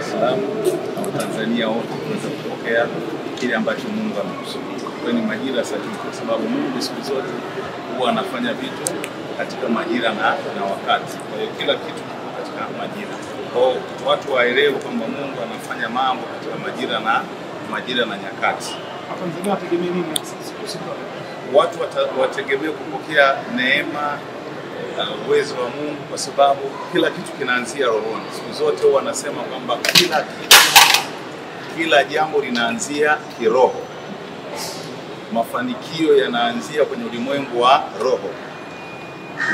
es Salaam na Watanzania wote kuweza kupokea kile ambacho Mungu amekusudia. Kwa ni majira sahihi, kwa sababu Mungu siku zote huwa anafanya vitu katika majira na wakati. Kwa hiyo kila kitu katika majira. Kwa watu waelewe kwamba Mungu anafanya mambo katika majira na nyakati. Watanzania wategemee nini siku? Watu wategemee kupokea neema na uwezo wa Mungu, kwa sababu kila kitu kinaanzia rohoni. Siku zote wanasema kwamba kila jambo linaanzia kiroho. Mafanikio yanaanzia kwenye ulimwengu wa roho.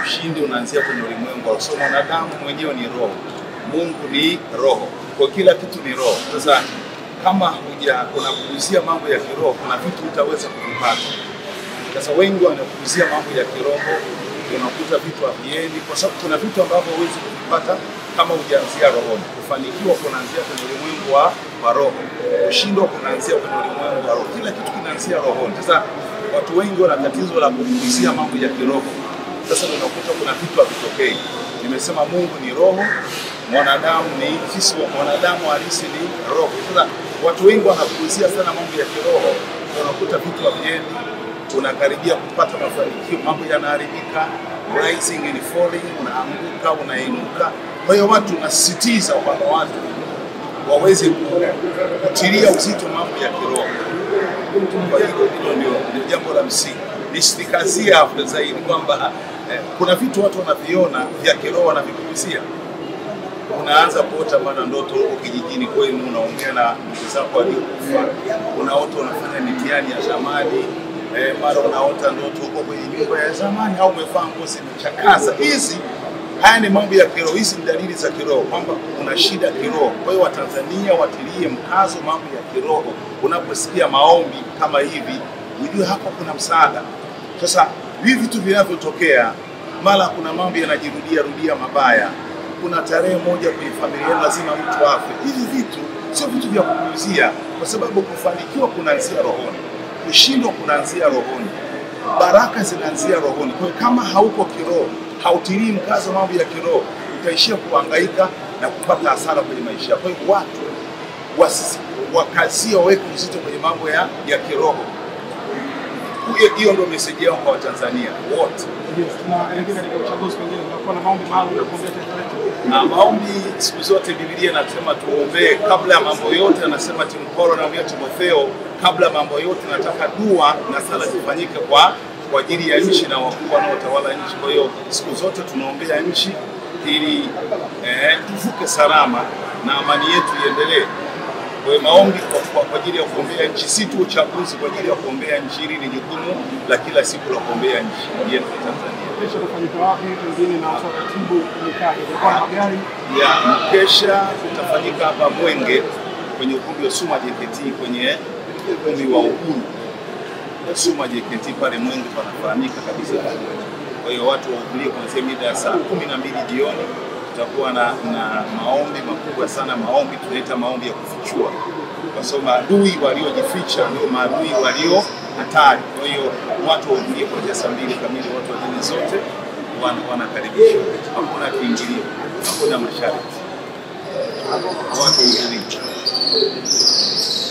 Ushindi unaanzia kwenye ulimwengu wa roho. Mwanadamu mwenyewe ni roho. Mungu ni roho. Kwa kila kitu ni roho. Sasa kama unakuuzia mambo ya kiroho, kuna vitu utaweza kuvipata. Sasa wengi wanakuuzia mambo ya kiroho, unakuta vitu haviendi, kwa sababu kuna vitu ambavyo huwezi kuvipata kama hujaanzia rohoni. Kufanikiwa kunaanzia kwenye ulimwengu wa roho. Kushindwa kunaanzia kwenye ulimwengu wa roho. Kila kitu kinaanzia rohoni. Sasa watu wengi wana tatizo la kuuzia mambo ya kiroho. Sasa unakuta kuna vitu havitokei. Nimesema Mungu ni roho, mwanadamu halisi ni roho. Sasa watu wengi wanakuuzia sana mambo ya kiroho, unakuta vitu haviendi, unakaribia kupata mafanikio, mambo yanaharibika, rising and falling, unaanguka, unainuka. Kwa hiyo watu nasisitiza kwamba watu waweze kutilia uzito mambo ya kiroho. Kwa hiyo ndio jambo la msingi. Nisitikazie hapo zaidi kwamba kuna vitu watu wanaviona vya kiroho wanavipuuzia. Unaanza kuota bana ndoto huko kijijini kwenu, unaongea na ndugu zako waliokufa, unaota unafanya mitihani ya zamani, mara unaota ndoto huko kwenye nyumba ya zamani au umevaa nguo zimechakaza. Haya ni mambo ya kiroho. Hizi ni dalili za kiroho kwamba una shida kiroho. Kwa hiyo Watanzania watilie mkazo mambo ya kiroho. Unaposikia maombi kama hivi, ujue hapo kuna msaada. Sasa hivi vitu vinavyotokea, mara kuna mambo yanajirudia mabaya. Kuna tarehe moja kwenye familia lazima mtu afe. Hivi vitu sio vitu vya kupuuzia, kwa sababu kufanikiwa kunaanzia rohoni. Kushindwa kunaanzia rohoni. Baraka zinaanzia rohoni. Kwa hiyo kama hauko kiroho, hautilii mkazo mambo ya kiroho, utaishia kuhangaika na kupata hasara kwenye maisha. Kwa hiyo watu wakazie, waweke uzito kwenye mambo ya kiroho. Hiyo ndio message yao kwa Watanzania wote. Tunaelekea katika uchaguzi, pengine tunakuwa na maombi maalum ya kuombea taifa letu. Na maombi siku zote Biblia inasema tuombee kabla ya mambo yote. Anasema Paulo anamwambia Timotheo, kabla ya mambo yote nataka dua na sala zifanyike kwa ajili ya nchi na wakuu wanaotawala nchi. Kwa hiyo siku zote tunaombea nchi ili tuvuke salama na amani yetu iendelee. Kwa hiyo maombi kwa ajili ya kuombea nchi, si tu uchaguzi, kwa ajili ya kuombea nchi. Hili ni jukumu la kila siku la kuombea nchi yetu ya Tanzania. Kesho kufanyika wapi pengine na utaratibu mkali kwa magari? Kesha utafanyika hapa Mwenge kwenye ukumbi wa Suma JKT, kwenye ukumbi wa Uhuru. Suma JKT pale Mwenge panafahamika kabisa. Kwa hiyo watu wahudhurie kuanzia mida ya saa 12 jioni. Tutakuwa na maombi makubwa sana. Maombi tunaita maombi ya kufichua, kwa sababu maadui waliojificha ndio maadui walio hatari. Kwa hiyo watu wahudhurie kuanzia saa 2 kamili. Watu wa dini zote wanakaribishwa. Hakuna kiingilio, hakuna masharti. Watu wahudhurie.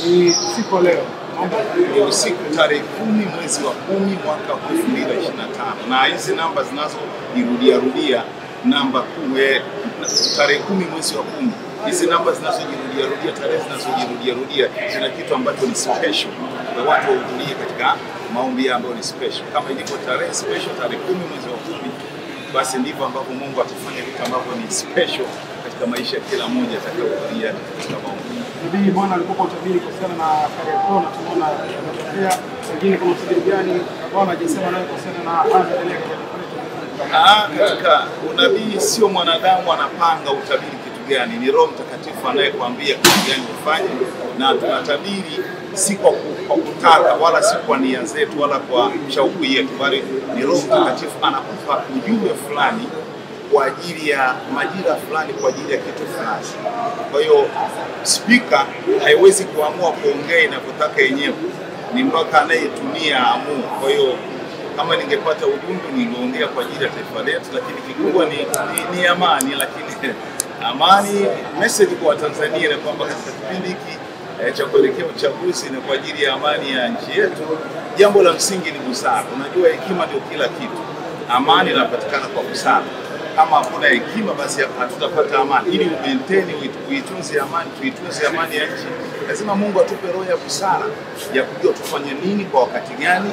Ni siku leo, ni usiku tarehe 10 mwezi wa 10 mwaka 2025, na hizi namba zinazojirudia namba tarehe 10 mwezi wa 10. Hizi namba zinazojirudia tarehe zinazojirudia zina kitu ambacho ni special. Kwa watu wahudhurie katika maombi ambayo ni special. Kama ilivyo tarehe special tarehe 10 mwezi wa 10, basi ndivyo ambavyo Mungu atafanya vitu ambavyo ni special katika maisha ya kila mmoja atakayohudhuria katika maombi. Nabii Bwana alikuwa utabiri kuhusiana na Kariakoo na tunaona yametokea. Wengine kuna utabiri gani Bwana hajasema naye kuhusiana na anaendelea katika unabii? Sio mwanadamu anapanga utabiri kitu gani, ni Roho Mtakatifu anayekwambia kitu gani ufanye, na tunatabiri si kwa kutaka wala si kwa nia zetu wala kwa shauku yetu, bali ni Roho Mtakatifu anakupa ujumbe fulani kwa ajili ya majira fulani, kwa ajili ya kitu fulani. Kwa hiyo speaker haiwezi kuamua kuongea inavyotaka yenyewe, ni mpaka anayetumia amue. Kwa hiyo kama ningepata ujumbe ningeongea kwa ajili ya taifa letu, lakini kikubwa ni amani, lakini Amani, message kwa Tanzania ni kwamba katika kipindi hiki cha kuelekea uchaguzi na kwa ajili ya amani ya nchi yetu, jambo la msingi ni busara. Unajua hekima ndio kila kitu. Amani inapatikana kwa busara. Kama hakuna hekima, basi hatutapata amani. Ili maintain uitunze amani, tuitunze amani ya nchi, lazima Mungu atupe roho ya busara ya kujua tufanye nini kwa wakati gani,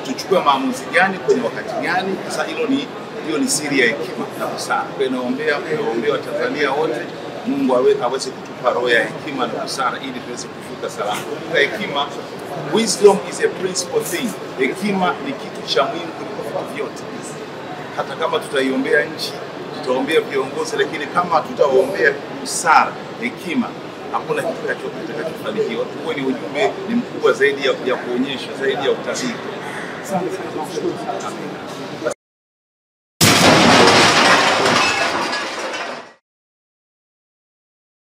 tuchukue maamuzi gani kwenye wakati gani. Sasa hiyo ni siri ya hekima na busara. Kwa hiyo naombea Watanzania wote Mungu aweze kutupa roho ya hekima na busara ili tuweze kuvuka salama. Kwa hekima, wisdom is a principal thing. Hekima ni kitu cha muhimu kuliko vitu vyote. Hata kama tutaiombea nchi, tutaombea viongozi, lakini kama tutaombea busara, hekima, hakuna kitu kitakachofanikiwa. Kwa ni ujumbe ni mkubwa zaidi ya kuonyesha, zaidi ya utabiri. Asante sana.